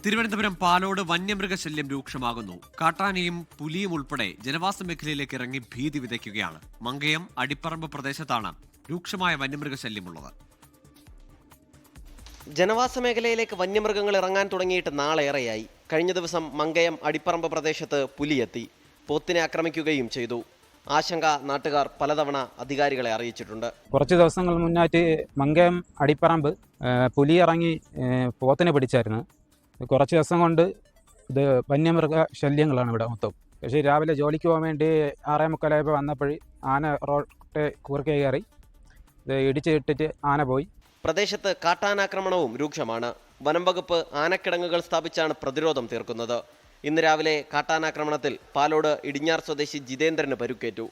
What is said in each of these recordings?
തിരുവനന്തപുരം പാലോട് വന്യമൃഗശല്യം രൂക്ഷമാകുന്നു. കാട്ടാനയും പുലിയും ഉൾപ്പെടെ ജനവാസ മേഖലയിലേക്ക് ഇറങ്ങി ഭീതി വിതയ്ക്കുകയാണ്. മങ്കയം അടിപ്പറമ്പ് പ്രദേശത്താണ് രൂക്ഷമായ വന്യമൃഗശല്യമുള്ളത്. ജനവാസ മേഖലയിലേക്ക് വന്യമൃഗങ്ങൾ ഇറങ്ങാൻ തുടങ്ങിയിട്ട് നാളേറെയായി. കഴിഞ്ഞ ദിവസം മങ്കയം അടിപ്പറമ്പ് പ്രദേശത്ത് പുലിയെത്തി പോത്തിനെ ആക്രമിക്കുകയും ചെയ്തു. ആശങ്ക നാട്ടുകാർ പലതവണ അധികാരികളെ അറിയിച്ചിട്ടുണ്ട്. കുറച്ച് ദിവസങ്ങൾ മുന്നായിട്ട് മങ്കയം അടിപ്പറമ്പ് പുലി ഇറങ്ങി പോത്തിനെ പിടിച്ചായിരുന്നു. കുറച്ച് ദിവസം കൊണ്ട് ഇത് വന്യമൃഗ ശല്യങ്ങളാണ് ഇവിടെ മൊത്തം. പക്ഷേ രാവിലെ ജോലിക്ക് പോകാൻ വേണ്ടി 6:45 വന്നപ്പോൾ ആന റോഡ് കുറുക്കെ കയറി ഇത് ഇടിച്ചിട്ടിട്ട് ആന പോയി. പ്രദേശത്ത് കാട്ടാനാക്രമണവും രൂക്ഷമാണ്. വനം വകുപ്പ് ആനക്കിടങ്ങുകൾ സ്ഥാപിച്ചാണ് പ്രതിരോധം തീർക്കുന്നത്. ഇന്ന് രാവിലെ കാട്ടാനാക്രമണത്തിൽ പാലോട് ഇടിഞ്ഞാർ സ്വദേശി ജിതേന്ദ്രന് പരുക്കേറ്റു.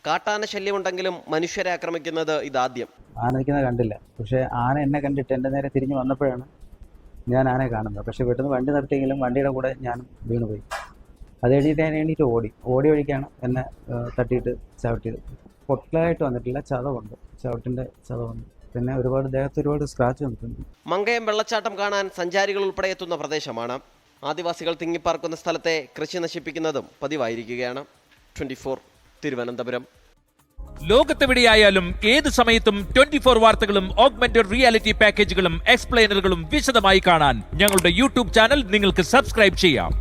കാട്ടാന ശല്യമുണ്ടെങ്കിലും മനുഷ്യരെ ആക്രമിക്കുന്നത് ഇതാദ്യം. ആന നിൽക്കുന്നത് കണ്ടില്ല. പക്ഷേ ആന എന്നെ കണ്ടിട്ട് എൻ്റെ നേരെ തിരിഞ്ഞ് വന്നപ്പോഴാണ് ഞാൻ ആനയെ കാണുന്നത്. പക്ഷേ വീട്ടിൽ നിന്ന് വണ്ടി നിർത്തിയെങ്കിലും വണ്ടിയുടെ കൂടെ ഞാൻ വീണുപോയി. അത് കഴിഞ്ഞിട്ട് ഞാൻ എണീറ്റ് ഓടി വഴിക്കാണ് എന്നെ തട്ടിയിട്ട് ചവിട്ടിയത്. പൊട്ടലായിട്ട് വന്നിട്ടില്ല, ചതവുണ്ട്, ചവിട്ടിൻ്റെ ചതവുണ്ട്. പിന്നെ ദേഹത്ത് ഒരുപാട് സ്ക്രാച്ച് വന്നിട്ടുണ്ട്. മങ്കയം വെള്ളച്ചാട്ടം കാണാൻ സഞ്ചാരികൾ ഉൾപ്പെടെ എത്തുന്ന പ്രദേശമാണ്. ആദിവാസികൾ തിങ്ങിപ്പാർക്കുന്ന സ്ഥലത്തെ കൃഷി നശിപ്പിക്കുന്നതും പതിവായിരിക്കുകയാണ്. 24 തിരുവനന്തപുരം. ലോകത്തെവിടെയായാലും ഏത് സമയത്തും 24 വാർത്തകളും ഓഗ്മെന്റഡ് റിയാലിറ്റി പാക്കേജുകളും എക്സ്പ്ലെയിനറുകളും വിശദമായി കാണാൻ ഞങ്ങളുടെ യൂട്യൂബ് ചാനൽ നിങ്ങൾക്ക് സബ്സ്ക്രൈബ് ചെയ്യാം.